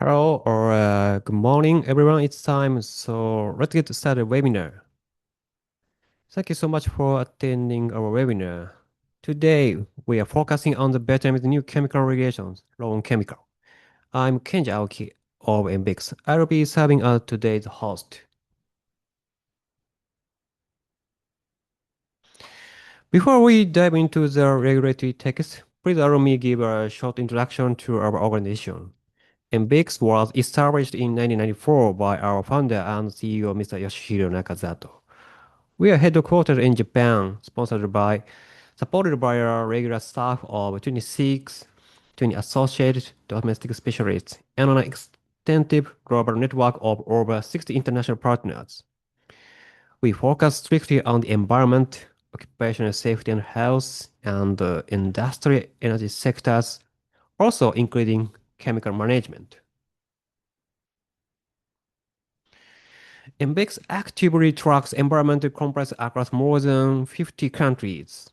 Hello or good morning, everyone. It's time, so let's get started webinar. Thank you so much for attending our webinar. Today, we are focusing on the Vietnamese new chemical regulations, law on chemical. I'm Kenji Aoki of MBIX. I will be serving as today's host. Before we dive into the regulatory text, please allow me give a short introduction to our organization. MBIX was established in 1994 by our founder and CEO, Mr. Yoshihiro Nakazato. We are headquartered in Japan, supported by a regular staff of 26, 20 associated domestic specialists, and an extensive global network of over 60 international partners. We focus strictly on the environment, occupational safety and health, and the industrial energy sectors, also including chemical management. MBIX actively tracks environmental compliance across more than 50 countries.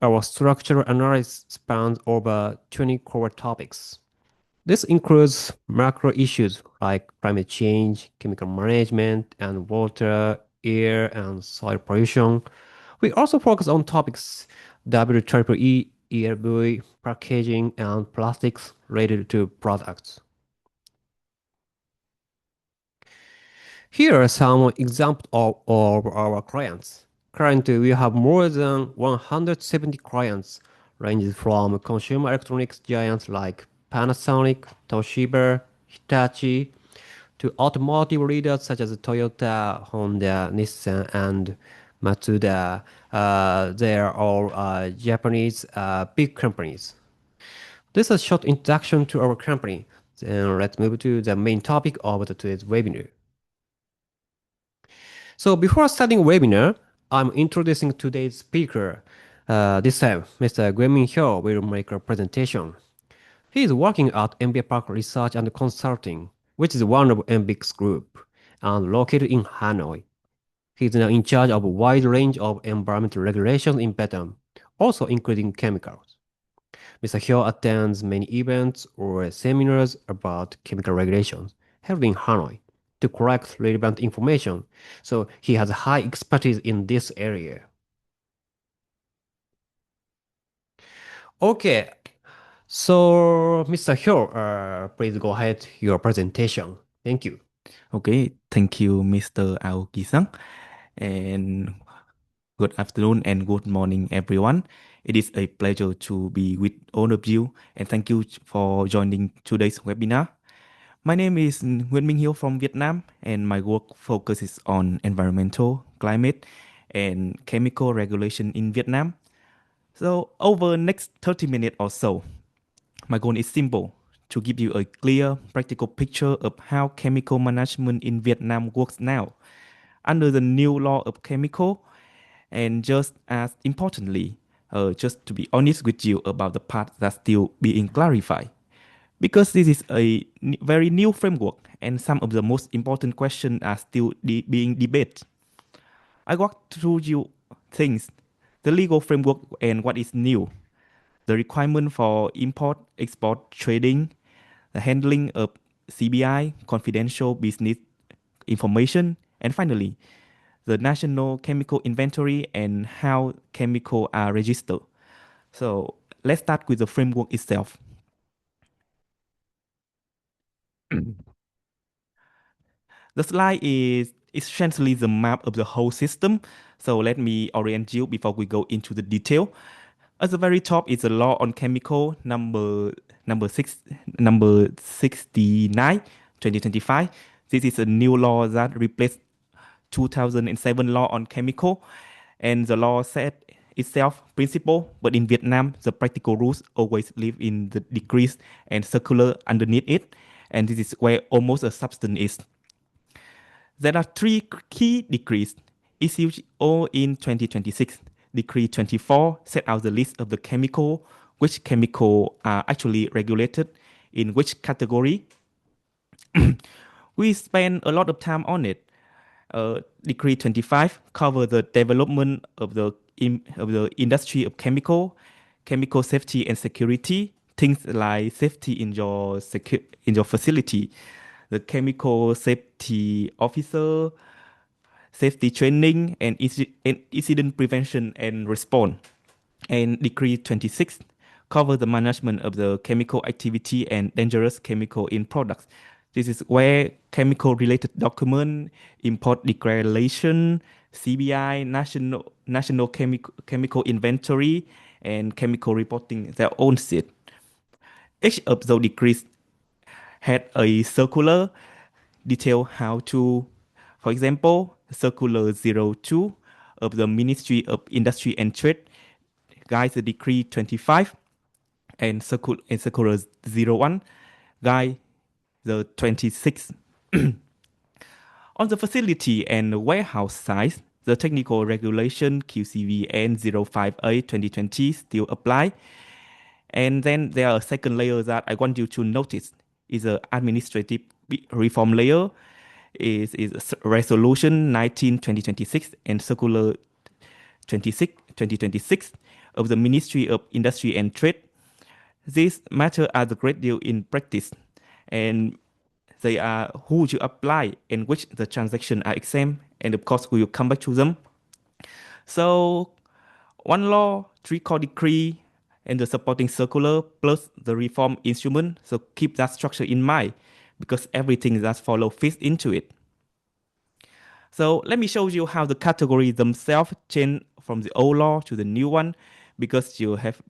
Our structural analysis spans over 20 core topics. This includes macro issues like climate change, chemical management, and water, air, and soil pollution. We also focus on topics WEEE, ELV, packaging, and plastics related to products. Here are some examples of our clients. Currently, we have more than 170 clients, ranging from consumer electronics giants like Panasonic, Toshiba, Hitachi, to automotive leaders such as Toyota, Honda, Nissan, and Matsuda. They are all Japanese big companies. This is a short introduction to our company. Then let's move to the main topic of today's webinar. So before starting webinar, I'm introducing today's speaker. This time, Mr. Guemin Hyo will make a presentation. He is working at MBA Park Research and Consulting, which is one of MBIC's group, and located in Hanoi. He is now in charge of a wide range of environmental regulations in Vietnam, also including chemicals. Mr. Hyo attends many events or seminars about chemical regulations held in Hanoi to collect relevant information, so he has high expertise in this area. Okay, so Mr. Hyo, please go ahead your presentation. Thank you. Okay, thank you, Mr. Aoki-san, and good afternoon and good morning, everyone. It is a pleasure to be with all of you, and thank you for joining today's webinar. My name is Nguyen Minh Hiếu from Vietnam, and my work focuses on environmental, climate, and chemical regulation in Vietnam. So, over the next 30 minutes or so, my goal is simple to give you a clear, practical picture of how chemical management in Vietnam works now under the new law of chemical, and just as importantly, just to be honest with you about the part that's still being clarified. Because this is a very new framework and some of the most important questions are still being debated. I walk through you things, the legal framework and what is new, the requirement for import, export, trading, the handling of CBI, confidential business information, and finally, the national chemical inventory and how chemicals are registered. So let's start with the framework itself. The slide is essentially the map of the whole system. So let me orient you before we go into the detail. At the very top is the law on chemical number six number 69 2025. This is a new law that replaced 2007 law on chemical, and the law set itself principle, but in Vietnam the practical rules always live in the decrees and circular underneath it, and this is where almost a substance is. There are three key decrees issued all in 2026. Decree 24 set out the list of the chemical, which chemical are actually regulated in which category. We spend a lot of time on it. Decree 25 cover the development of the industry of chemical safety and security, things like safety in your in your facility, the chemical safety officer, safety training, and incident prevention and response. And Decree 26 cover the management of the chemical activity and dangerous chemical in products. This is where chemical related document, import declaration, CBI, national chemical inventory, and chemical reporting their own seat. Each of those decrees had a circular detail how to, for example, circular 02 of the Ministry of Industry and Trade guides the decree 25 and circular 01 guide the 26. On the facility and warehouse size, the technical regulation QCV N058 2020 still apply. And then there are a second layer that I want you to notice is a administrative reform layer is resolution 19 2026 and circular 26 2026 of the Ministry of Industry and Trade. These matter are the great deal in practice, and they are who you apply and which the transaction are exempt, and of course we will come back to them. So one law, three core decree, and the supporting circular plus the reform instrument. So keep that structure in mind because everything that follow fits into it. So let me show you how the categories themselves change from the old law to the new one because you have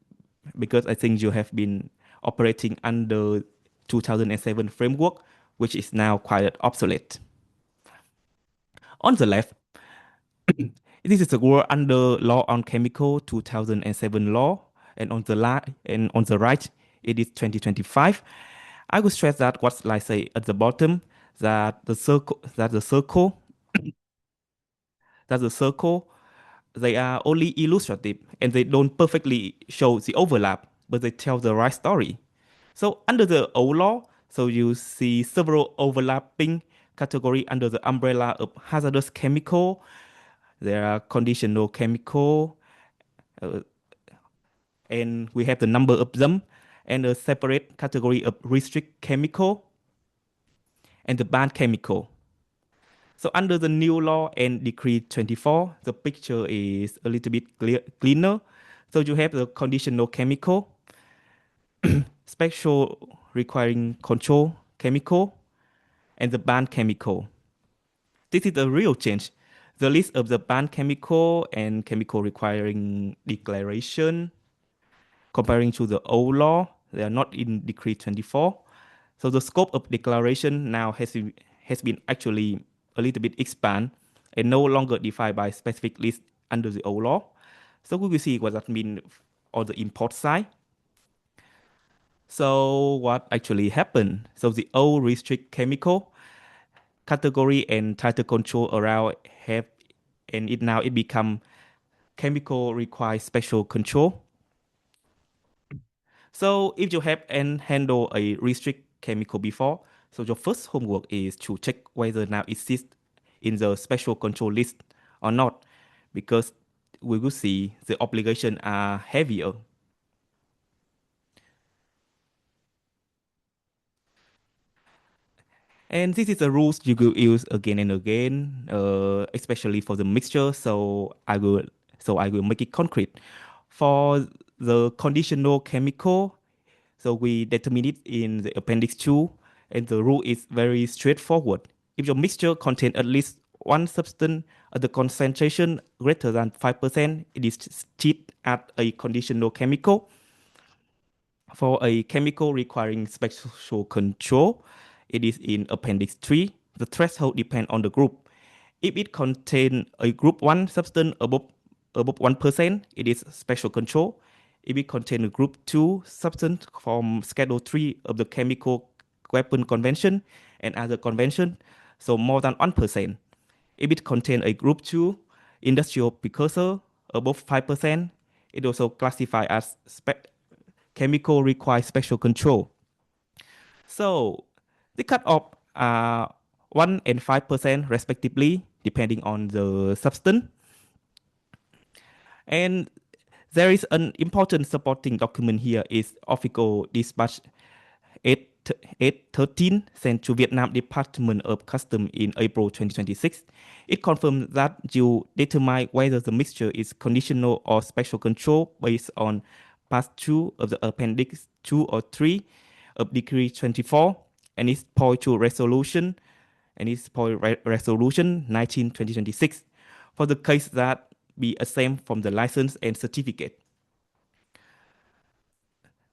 because I think you have been operating under 2007 framework, which is now quite obsolete. On the left, this is the world under law on chemical 2007 law, and on the right, it is 2025. I would stress that what's like say at the bottom that the circle they are only illustrative and they don't perfectly show the overlap, but they tell the right story. So under the old law, so you see several overlapping category under the umbrella of hazardous chemical. There are conditional chemical, uh, and we have the number of them, and a separate category of restrict chemical and the banned chemical. So under the new law and decree 24, the picture is a little bit cleaner. So you have the conditional chemical, special requiring control chemical, and the banned chemical. This is a real change. The list of the banned chemical and chemical requiring declaration comparing to the old law, they are not in decree 24. So the scope of declaration now has been actually a little bit expanded and no longer defined by specific list under the old law. So we will see what that means on the import side. So what actually happened? So the old restrict chemical category and title control around have and it now it become chemical require special control. So if you have and handle a restrict chemical before, so your first homework is to check whether now it sits in the special control list or not, because we will see the obligation are heavier. And this is the rules you will use again and again, especially for the mixture. I will make it concrete. For the conditional chemical, so we determine it in the appendix 2, and the rule is very straightforward. If your mixture contains at least one substance at the concentration greater than 5%, it is treated as a conditional chemical. For a chemical requiring special control, it is in appendix 3. The threshold depends on the group. If it contains a group 1 substance above 1%, it is special control. If it contains a group 2 substance from schedule 3 of the chemical weapon convention and other convention, so more than 1%. If it contains a group 2 industrial precursor above 5%, it also classified as chemical require special control. So the cutoff are 1 and 5% respectively, depending on the substance. And There is an important supporting document here is Official Dispatch 8, 813 sent to Vietnam Department of Customs in April 2026. It confirms that you determine whether the mixture is conditional or special control based on part 2 of the appendix 2 or 3 of Decree 24 and its point to resolution and its point resolution 19 2026 for the case that be exempt from the license and certificate.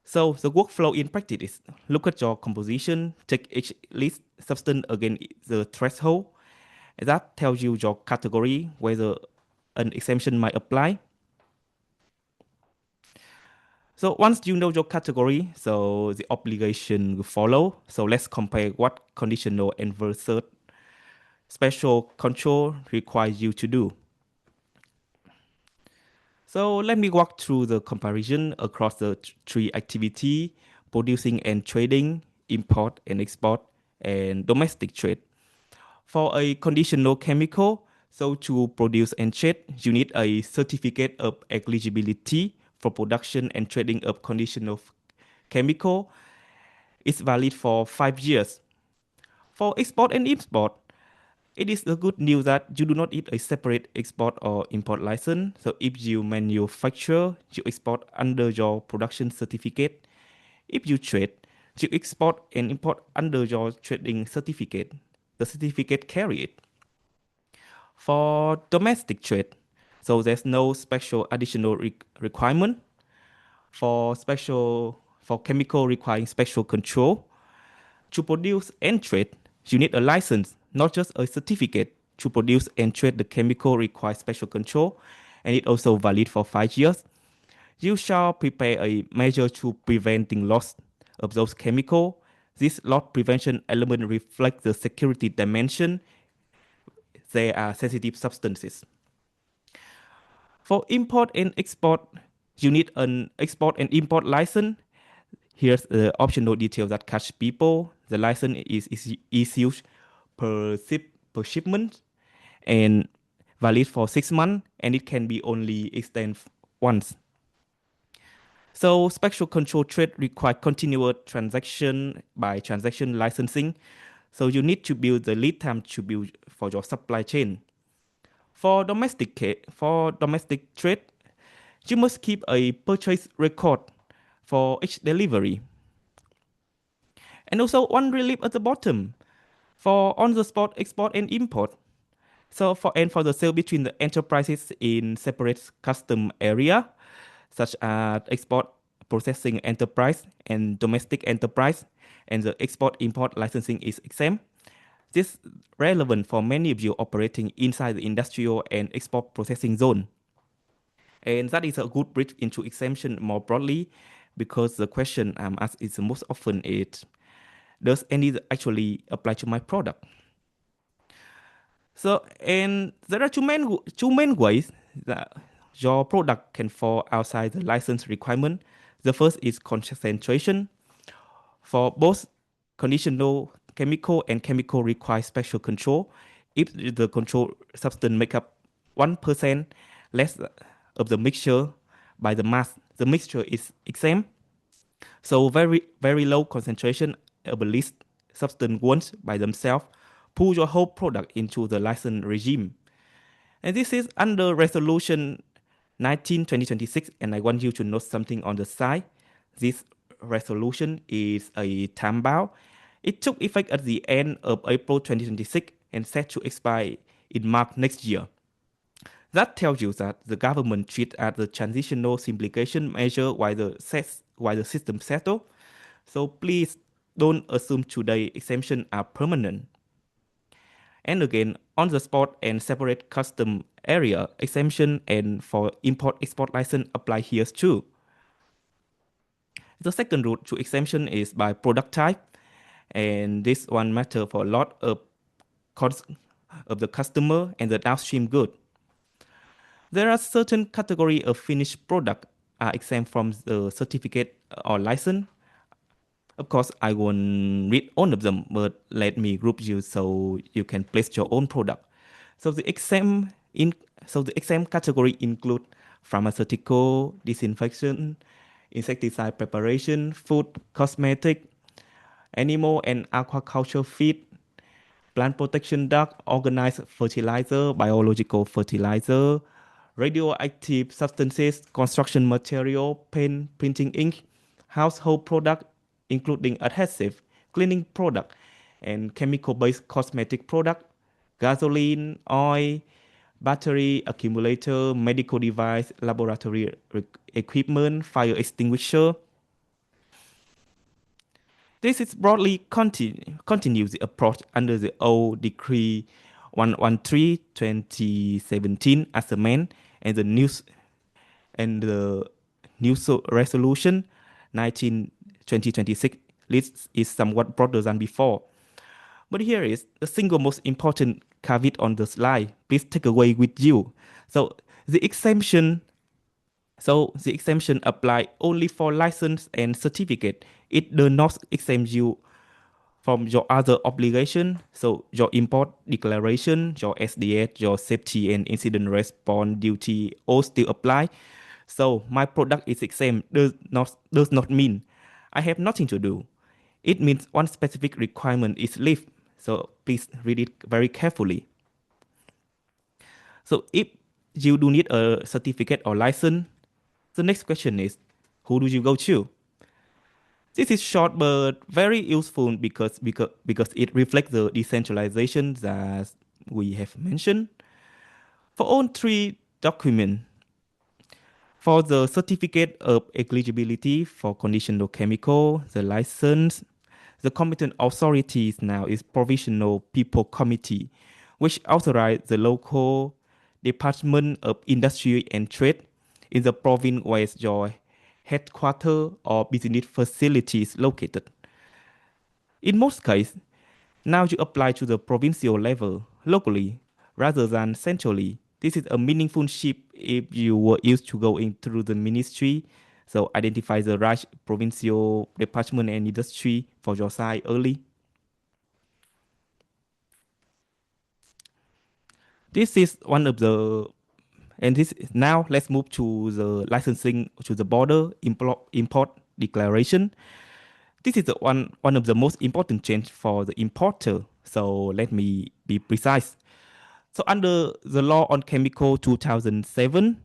So the workflow in practice is look at your composition, take each list substance against the threshold. That tells you your category, whether an exemption might apply. So once you know your category, so the obligation will follow. So let's compare what conditional and versus special control requires you to do. So let me walk through the comparison across the three activity: producing and trading, import and export, and domestic trade. For a conditional chemical, so to produce and trade, you need a certificate of eligibility for production and trading of conditional chemical. It's valid for 5 years. For export and import, it is a good news that you do not need a separate export or import license. So if you manufacture, you export under your production certificate. If you trade, you export and import under your trading certificate. The certificate carry it. For domestic trade, so there's no special additional requirement. For chemical requiring special control, to produce and trade, you need a license, not just a certificate. To produce and trade the chemical requires special control, and it also valid for 5 years. You shall prepare a measure to preventing loss of those chemical. This loss prevention element reflects the security dimension. They are sensitive substances. For import and export, you need an export and import license. Here's the optional detail that catch people. The license is issued per shipment and valid for 6 months, and it can be only extended once. So special control trade require continuous transaction by transaction licensing. So you need to build the lead time to build for your supply chain. For domestic trade, you must keep a purchase record for each delivery. And also one relief at the bottom for on the spot export and import. So for the sale between the enterprises in separate custom area, such as export processing enterprise and domestic enterprise, and the export import licensing is exempt. This is relevant for many of you operating inside the industrial and export processing zone. And that is a good bridge into exemption more broadly, because the question I'm asked is most often is, does any actually apply to my product? So, and there are two main ways that your product can fall outside the license requirement. The first is concentration. For both conditional chemical and chemical require special control. If the control substance make up 1% less of the mixture by the mass, the mixture is exempt. So very low concentration of a list substance once by themselves pull your whole product into the license regime. And this is under resolution 19 2026, and I want you to note something on the side. This resolution is a time bound. It took effect at the end of April 2026 and set to expire in March next year. That tells you that the government treat as a transitional simplification measure while the system settle. So please don't assume today exemption are permanent. And again, on the spot and separate custom area exemption and for import export license apply here too. The second route to exemption is by product type, and this one matter for a lot of the customer and the downstream good. There are certain category of finished product are exempt from the certificate or license. Of course, I won't read all of them, but let me group you so you can place your own product. So the exempt So the exempt category include pharmaceutical, disinfection, insecticide preparation, food, cosmetic, animal and aquaculture feed, plant protection drug, organized fertilizer, biological fertilizer, radioactive substances, construction material, pen, printing ink, household product, including adhesive, cleaning product, and chemical-based cosmetic product, gasoline, oil, battery, accumulator, medical device, laboratory equipment, fire extinguisher. This is broadly continues the approach under the old Decree 113/2017 as amended and the new resolution 19/2026 list is somewhat broader than before. But here is the single most important caveat on the slide. Please take away with you. So the exemption the exemption apply only for license and certificate. It does not exempt you from your other obligation. So your import declaration, your SDS, your safety and incident response duty all still apply. So my product is exempt does not mean I have nothing to do. It means one specific requirement is left. So please read it very carefully. So if you do need a certificate or license, the next question is, who do you go to? This is short but very useful because it reflects the decentralization that we have mentioned. For all three documents, for the certificate of eligibility for conditional chemical, the license, the competent authorities now is Provisional People Committee, which authorize the local Department of Industry and Trade in the province where your headquarters or business facilities located. In most cases, now you apply to the provincial level locally rather than centrally. This is a meaningful shift if you were used to going through the ministry. So identify the right provincial department and industry for your site early. This is one of the and this now let's move to the licensing to the border import declaration. This is the one of the most important change for the importer. So let me be precise. So under the law on chemical 2007,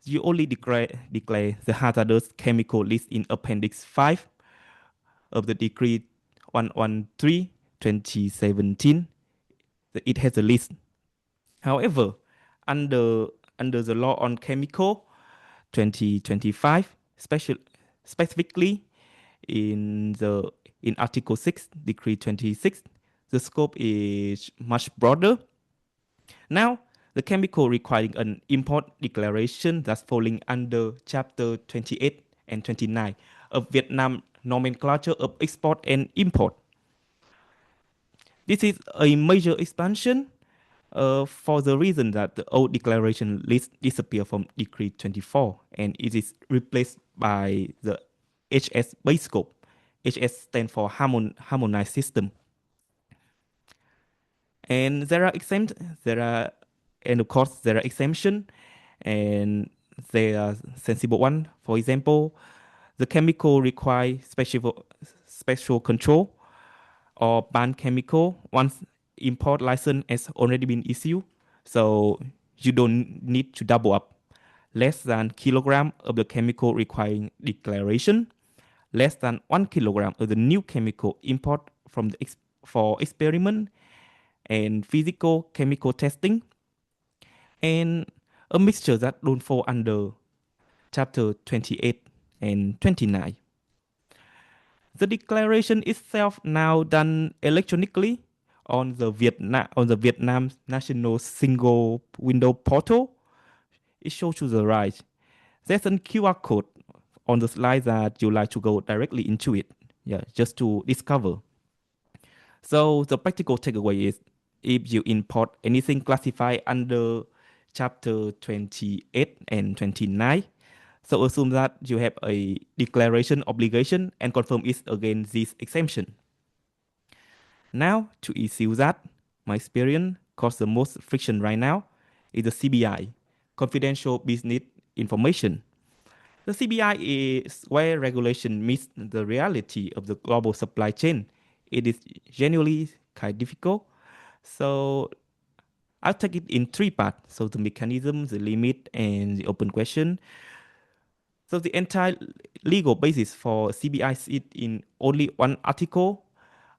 you only declare the hazardous chemical list in Appendix 5 of the Decree 113/2017. It has a list. However, under under the law on chemical 2025, specifically in Article 6, Decree 26, the scope is much broader. Now, the chemical requiring an import declaration that's falling under Chapter 28 and 29 of Vietnam Nomenclature of Export and Import. This is a major expansion for the reason that the old declaration list disappeared from Decree 24 and it is replaced by the HS base scope. HS stands for harmonized system. And there are, and of course, there are exemption, and they are sensible one. For example, the chemical require special control or ban chemical once import license has already been issued. So you don't need to double up. Less than kilogram of the chemical requiring declaration, less than 1 kilogram of the new chemical import from for experiment and physical chemical testing, and a mixture that don't fall under chapter 28 and 29. The declaration itself now done electronically on the Vietnam National Single Window Portal. It shows to the right. There's a QR code on the slide that you like to go directly into it. Yeah, just to discover. So the practical takeaway is if you import anything classified under chapter 28 and 29, so assume that you have a declaration obligation and confirm it against this exemption. Now to issue that, my experience cause the most friction right now is the CBI, confidential business information. The CBI is where regulation meets the reality of the global supply chain. It is genuinely kind of difficult. So I'll take it in three parts. So the mechanism, the limit, and the open question. So the entire legal basis for CBI is in only one article,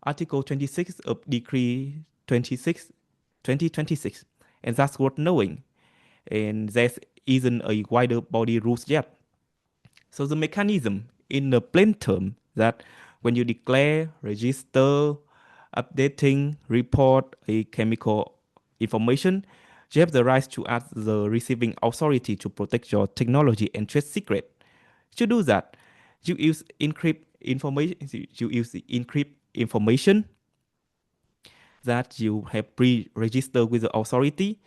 Article 26 of Decree 26, 2026. And that's worth knowing. And there isn't a wider body rules yet. So the mechanism in the plain term that when you declare, register, updating, report a chemical information, you have the right to ask the receiving authority to protect your technology and trade secret. To do that, you use encrypt information. You use the encrypt information that you have pre-registered with the authority.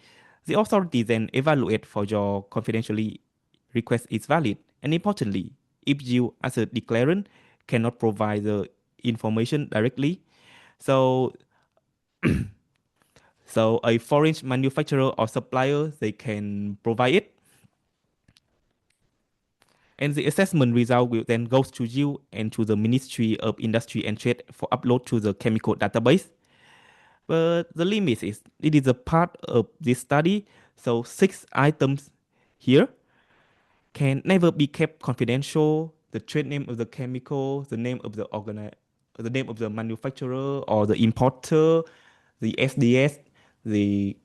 The authority then evaluate for your confidentially request is valid. And importantly, if you as a declarant cannot provide the information directly, so so a foreign manufacturer or supplier they can provide it, and the assessment result will then go to you and to the Ministry of Industry and Trade for upload to the chemical database. But the limit is it is a part of this study, so 6 items here can never be kept confidential. The trade name of the chemical, the name of the name of the manufacturer or the importer, the SDS, the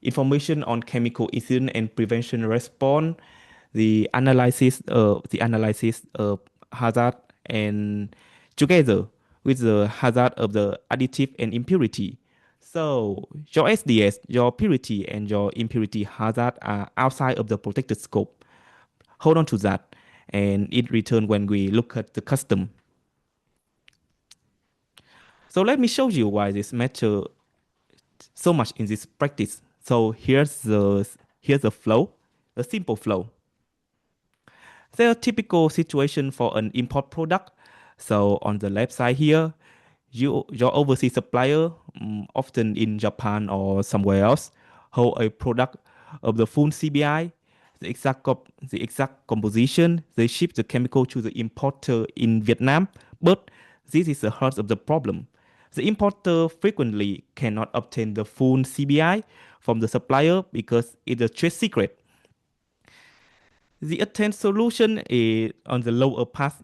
information on chemical incident and prevention response, the analysis of hazard, and together with the hazard of the additive and impurity. So your SDS, your purity and your impurity hazard are outside of the protected scope. Hold on to that, and it return when we look at the custom. So let me show you why this matter so much in this practice. So here's the flow, a simple flow. There are typical situation for an import product. So on the left side here, your overseas supplier, often in Japan or somewhere else, hold a product of the full CBI, the exact composition. They ship the chemical to the importer in Vietnam, but this is the heart of the problem. The importer frequently cannot obtain the full CBI from the supplier because it's a trade secret. The attempt solution is on the lower part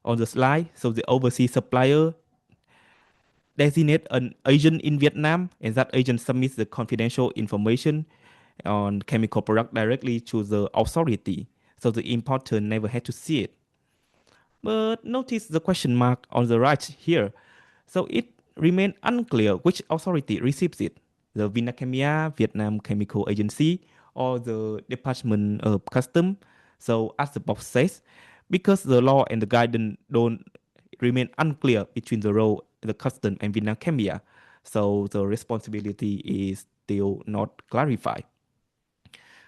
on the slide. So the overseas supplier designate an agent in Vietnam, and that agent submits the confidential information on chemical product directly to the authority. So the importer never had to see it. But notice the question mark on the right here. So it remains unclear which authority receives it, the Vinacamia, Vietnam Chemical Agency, or the Department of Custom. So as the box says, because the law and the guidance don't remain unclear between the role, the custom and Vinacamia, so the responsibility is still not clarified.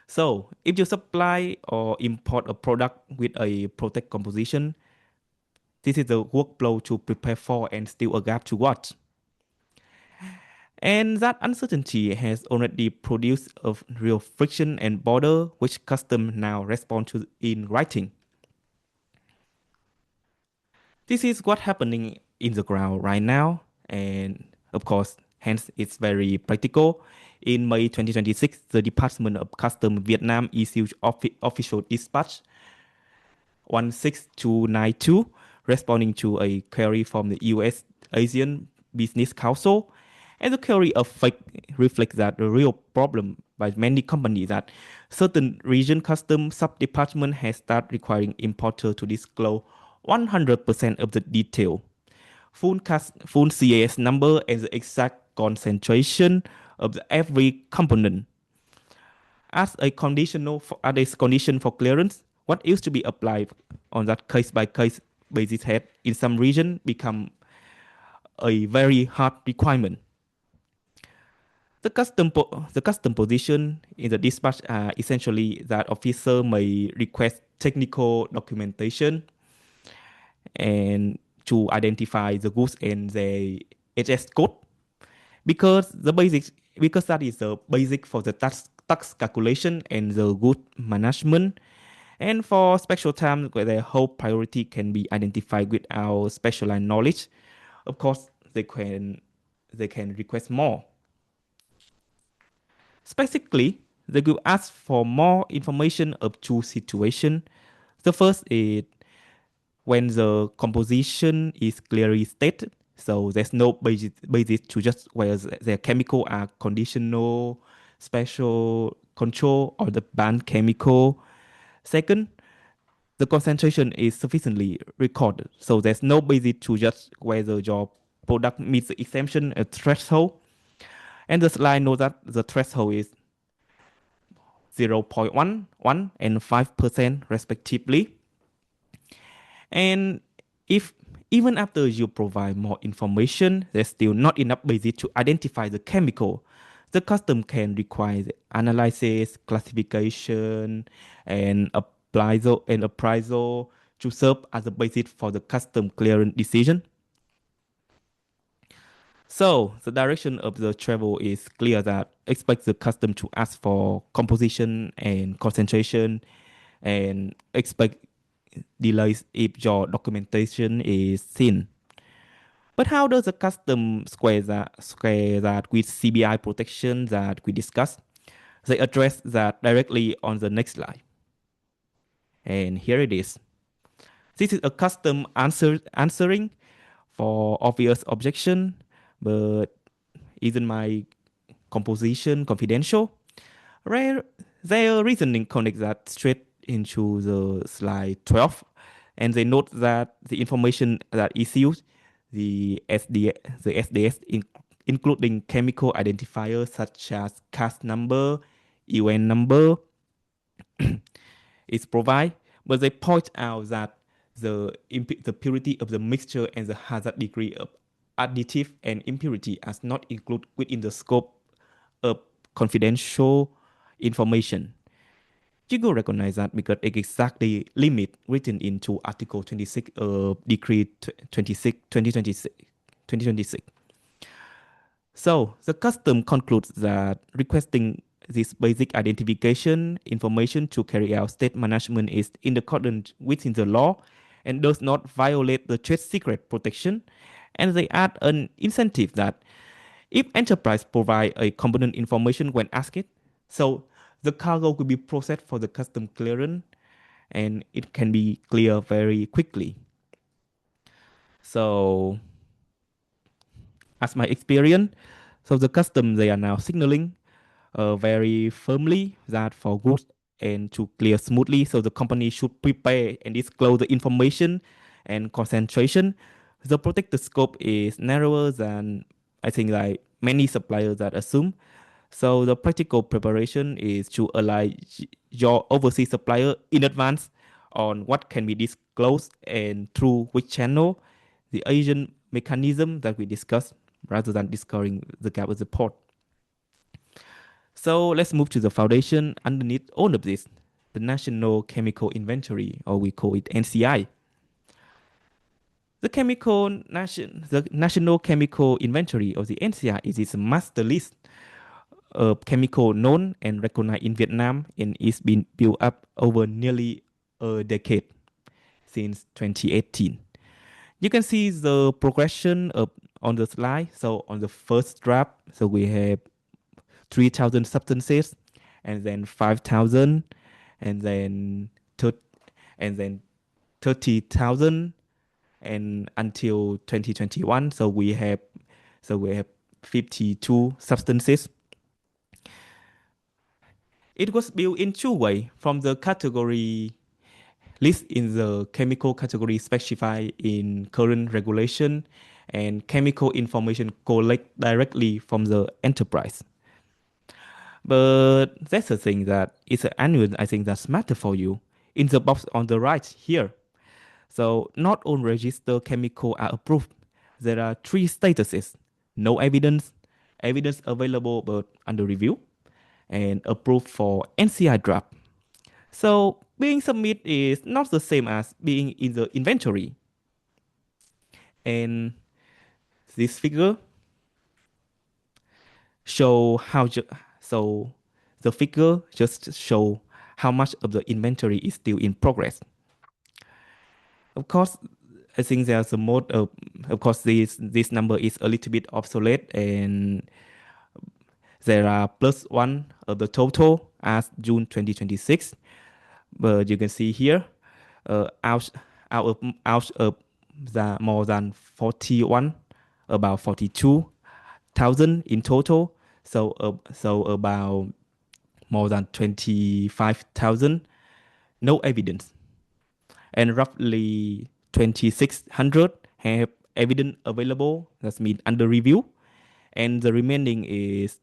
So if you supply or import a product with a protect composition, this is the workflow to prepare for and still a gap to watch. And that uncertainty has already produced a real friction and border, which custom now respond to in writing. This is what's happening in the ground right now, and of course, hence it's very practical. In May 2026, the Department of Customs Vietnam issued official dispatch 16292, responding to a query from the U.S. Asian Business Council. And the query reflects that the real problem by many companies that certain region custom sub-department has started requiring importer to disclose 100% of the detail, full CAS number and the exact concentration of every component as a condition for clearance. What used to be applied on that case by case basis had in some region become a very hard requirement. The custom position in the dispatch are essentially that officer may request technical documentation and to identify the goods and the HS code because the basic because that is the basic for the tax calculation and the good management. And for special times where their whole priority can be identified with our specialized knowledge, of course they can request more. Specifically, they will ask for more information of two situations. The first is when the composition is clearly stated, so there's no basis to just whether their chemical are conditional, special control, or the banned chemical. Second, the concentration is sufficiently recorded, so there's no basis to judge whether your product meets the exemption threshold. And the slide notes that the threshold is 0.11 and 5% respectively. And if even after you provide more information, there's still not enough basis to identify the chemical, the custom can require the analysis, classification, and appraisal to serve as a basis for the custom clearance decision. So the direction of the travel is clear that expect the custom to ask for composition and concentration and expect delays if your documentation is thin. But how does the custom square that with CBI protection that we discussed? They address that directly on the next slide. And here it is. This is a custom answering for obvious objection, but isn't my composition confidential? Rare, their reasoning connects that straight into the slide 12, and they note that the information that is used, the SDS, including chemical identifiers such as cast number, UN number, is provided, but they point out that the purity of the mixture and the hazard degree of additive and impurity are not included within the scope of confidential information. You go recognize that because it exactly limit written into Article 26 of Decree 26 2026. 2026. So the custom concludes that requesting this basic identification information to carry out state management is in accordance within the law and does not violate the trade secret protection. And they add an incentive that if enterprise provide a component information when asked, so the cargo will be processed for the custom clearance and it can be clear very quickly. So as my experience, so the custom they are now signaling very firmly that for goods and to clear smoothly, so the company should prepare and disclose the information and concentration. The protected scope is narrower than I think like many suppliers that assume. So the practical preparation is to align your overseas supplier in advance on what can be disclosed and through which channel, the agent mechanism that we discussed, rather than discovering the gap at the port. So let's move to the foundation underneath all of this, the National Chemical Inventory, or we call it NCI. The National Chemical Inventory, or the NCI, is its master list of chemical known and recognized in Vietnam, and it's been built up over nearly a decade since 2018. You can see the progression of on the slide. So on the first draft, so we have 3,000 substances, and then 5,000, and then and then 30,000, and until 2021, so we have 52 substances. It was built in two ways from the category list in the chemical category specified in current regulation and chemical information collect directly from the enterprise. But that's the thing that it's an annual, I think that's matter for you. In the box on the right here. So not all registered chemical are approved. There are three statuses. No evidence, evidence available but under review, and approved for NCI draft. So being submit is not the same as being in the inventory. And this figure show how so the figure just show how much of the inventory is still in progress. Of course, I think there's a more. Of course, this number is a little bit obsolete, and there are plus one of the total as June 2026. But you can see here, uh, out out of the more than 41, about 42,000 in total. So about more than 25,000, no evidence, and roughly 2,600 have evidence available. That means under review, and the remaining is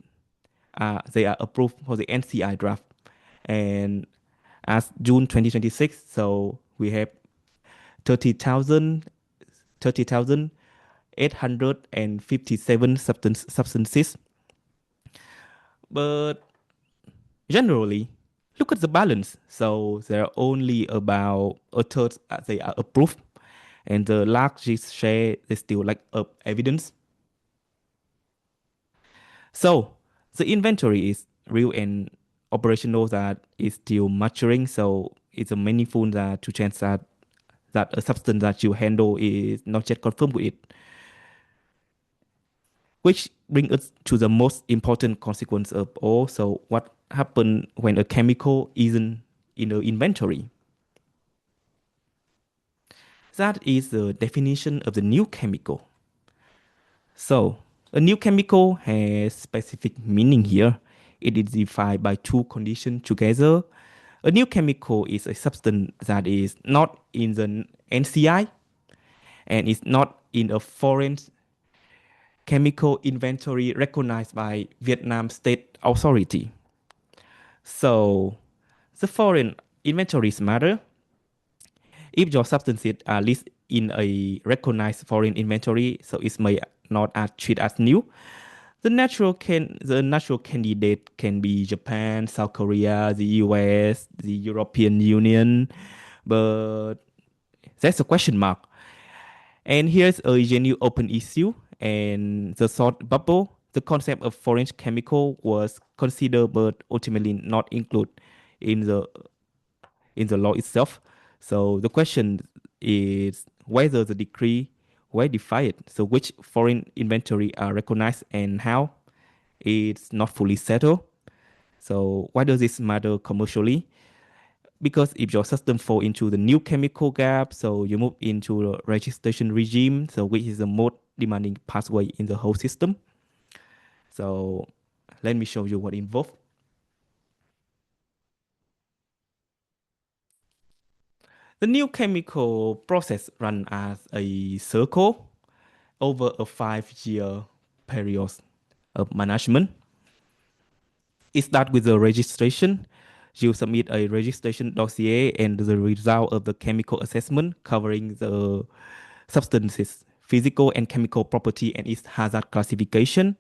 they are approved for the NCI draft. And as June 2026, so we have 30,000 30,857 substances. But generally, look at the balance. So there are only about a third they are approved, and the largest share is still like evidence. So the inventory is real and operational that is still maturing. So it's a meaningful that to chance that a substance that you handle is not yet confirmed with it. Which brings us to the most important consequence of all. So what happens when a chemical isn't in the inventory? That is the definition of the new chemical. So a new chemical has specific meaning here. It is defined by two conditions together. A new chemical is a substance that is not in the NCI and is not in a foreign chemical inventory recognized by Vietnam state authority. So the foreign inventories matter. If your substances are listed in a recognized foreign inventory, so it may not as treated as new. The natural candidate can be Japan, South Korea, the US, the European Union, but that's a question mark. And here's a genuine open issue. And the thought bubble, the concept of foreign chemical was considered but ultimately not included in the law itself. So the question is whether the decree were defined. So which foreign inventory are recognized and how it's not fully settled. So why does this matter commercially? Because if your system fall into the new chemical gap, so you move into the registration regime, so which is the most demanding pathway in the whole system. So let me show you what involved. The new chemical process run as a circle over a 5-year period of management. It starts with the registration. You submit a registration dossier and the result of the chemical assessment covering the substances, physical and chemical property and its hazard classification.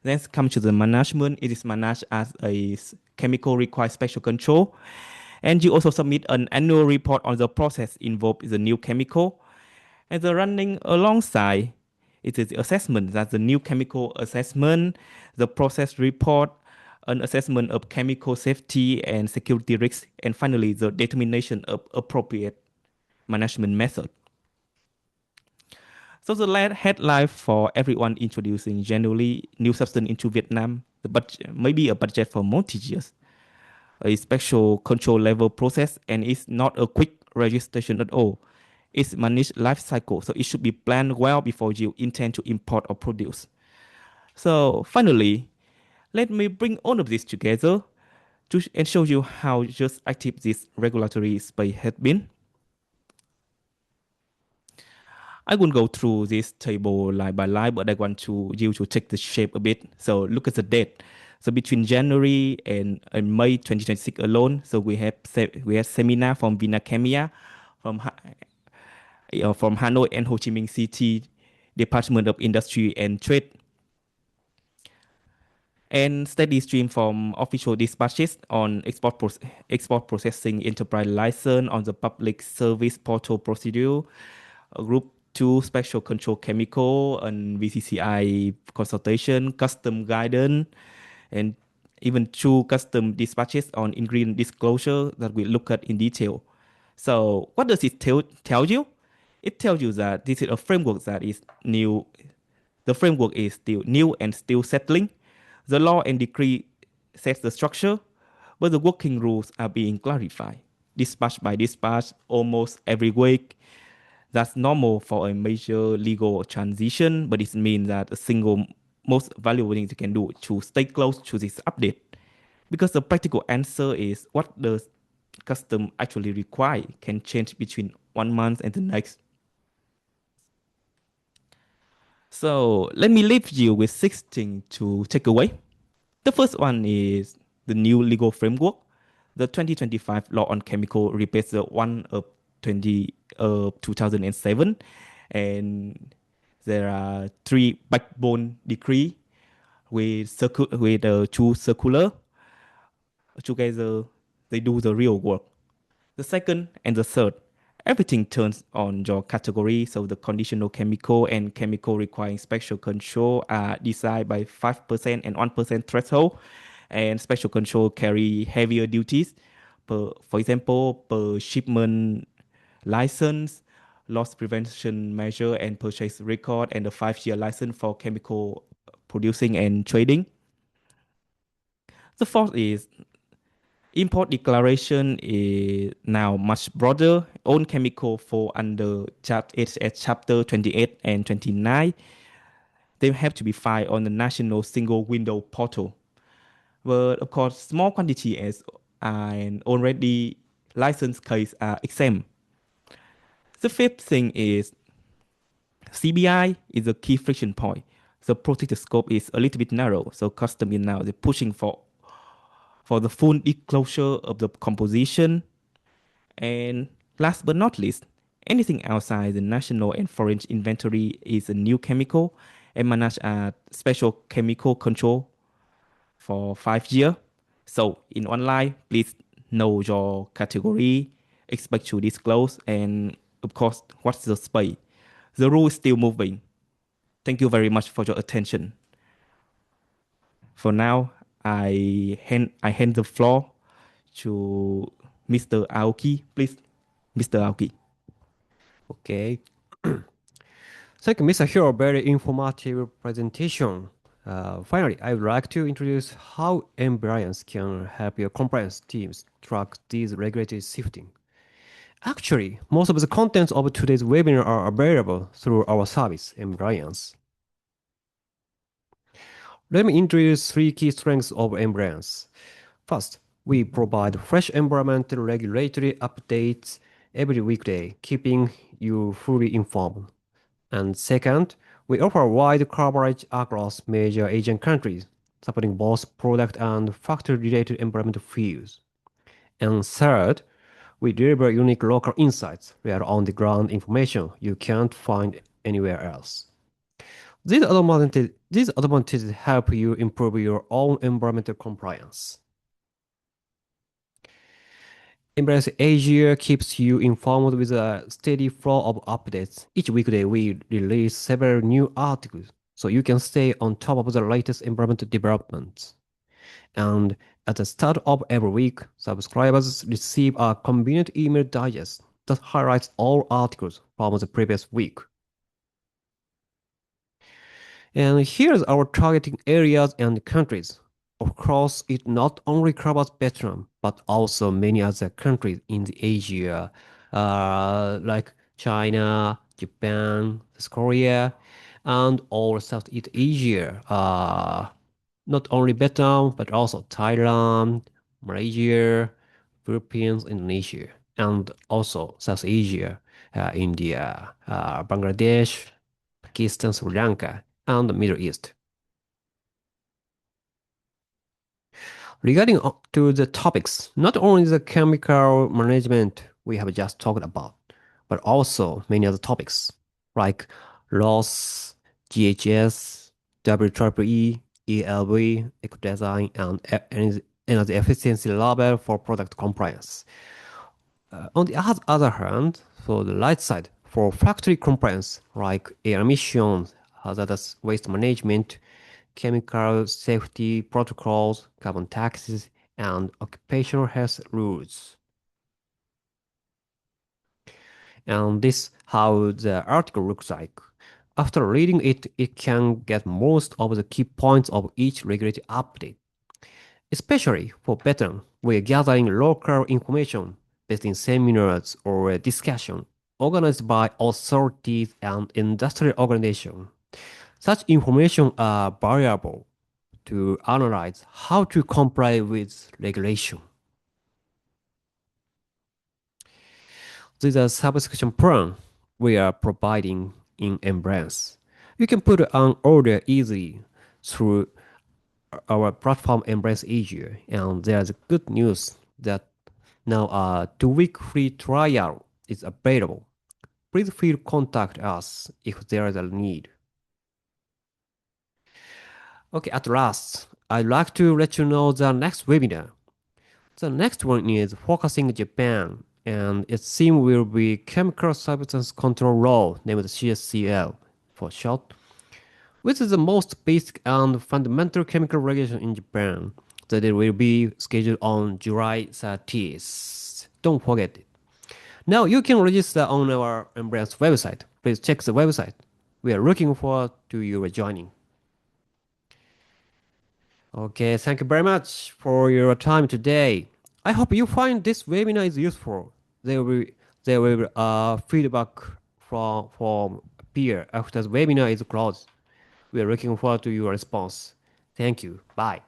Then come to the management. It is managed as a chemical requires special control. And you also submit an annual report on the process involved in the new chemical. And the running alongside it is the assessment. That's the new chemical assessment, the process report, an assessment of chemical safety and security risks, and finally the determination of appropriate management method. So the headline for everyone introducing generally new substance into Vietnam, the budget maybe a budget for multi years, a special control level process, and it's not a quick registration at all. It's managed life cycle, so it should be planned well before you intend to import or produce. So finally, let me bring all of this together to and show you how just active this regulatory space has been. I won't go through this table line by line, but I want you to take the shape a bit. So look at the date. So between January and May 2026 alone, so we have seminar from Vinacamia, from from Hanoi and Ho Chi Minh City, Department of Industry and Trade, and steady stream from official dispatches on export processing enterprise license on the public service portal procedure, group 2 special control chemical and VCCI consultation, custom guidance, and even through custom dispatches on ingredient disclosure that we look at in detail. So what does it tell you? It tells you that this is a framework that is new. The framework is still new and still settling. The law and decree sets the structure, but the working rules are being clarified, dispatch by dispatch, almost every week. That's normal for a major legal transition, but it means that a single most valuable thing you can do to stay close to this update. Because the practical answer is what the custom actually require can change between 1 month and the next. So let me leave you with 6 things to take away. The first one is the new legal framework. The 2025 law on chemical replaces the one of 2007, and there are three backbone decree with two circular together. They do the real work. The second and the third, everything turns on your category. So the conditional chemical and chemical requiring special control are decided by 5% and 1% threshold. And special control carry heavier duties. For example, per shipment license, loss prevention measure and purchase record, and the 5-year license for chemical producing and trading. The fourth is import declaration is now much broader. Own chemical fall under chapter 28 and 29. They have to be filed on the national single window portal. But of course, small quantity as and already licensed case are exempt. The fifth thing is CBI is a key friction point. The protected scope is a little bit narrow, so custom is now they're pushing for the full disclosure of the composition. And last but not least, anything outside the national and foreign inventory is a new chemical and managed at special chemical control for 5 years. So in online, please know your category, expect to disclose, and of course, what's the space. The rule is still moving. Thank you very much for your attention. For now, I hand the floor to Mr. Aoki, please, Mr. Aoki. Okay. Thank you, Mr. Hiro. Very informative presentation. Finally, I would like to introduce how Embriance can help your compliance teams track these regulatory shifting. Actually, most of the contents of today's webinar are available through our service, Embriance. Let me introduce three key strengths of Embriance. First, we provide fresh environmental regulatory updates every weekday, keeping you fully informed. And second, we offer wide coverage across major Asian countries, supporting both product and factory-related environmental fields. And third, we deliver unique local insights, rare on-the-ground information you can't find anywhere else. These advantages help you improve your own environmental compliance. Embrace Asia keeps you informed with a steady flow of updates. Each weekday, we release several new articles so you can stay on top of the latest environmental developments. And at the start of every week, subscribers receive a convenient email digest that highlights all articles from the previous week. And here's our targeting areas and countries. Of course, it not only covers Vietnam, but also many other countries in the Asia, like China, Japan, South Korea, and all Southeast Asia. Not only Vietnam, but also Thailand, Malaysia, Philippines, Indonesia, and also South Asia, India, Bangladesh, Pakistan, Sri Lanka, and the Middle East. Regarding to the topics, not only the chemical management we have just talked about, but also many other topics like loss, GHS, WEEE, ELV, eco design, and energy efficiency level for product compliance. On the other hand, for the light side, for factory compliance like air emissions, hazardous waste management, chemical safety protocols, carbon taxes, and occupational health rules. And this how the article looks like. After reading it, it can get most of the key points of each regulatory update. Especially for veterans, we're gathering local information based in seminars or discussion organized by authorities and industrial organizations. Such information are valuable to analyze how to comply with regulation. This is a subscription plan we are providing in Embrace. You can put an order easily through our platform Embrace Asia, and there's good news that now a 2-week free trial is available. Please feel contact us if there is a need. Okay, at last, I'd like to let you know the next webinar. The next one is focusing Japan, and its theme will be Chemical Substance Control Law, named CSCL for short, which is the most basic and fundamental chemical regulation in Japan. That it will be scheduled on July 30th. Don't forget it. Now you can register on our Embrace website. Please check the website. We are looking forward to your joining. Okay, thank you very much for your time today. I hope you find this webinar is useful. There will feedback from peer after the webinar is closed. We are looking forward to your response. Thank you. Bye.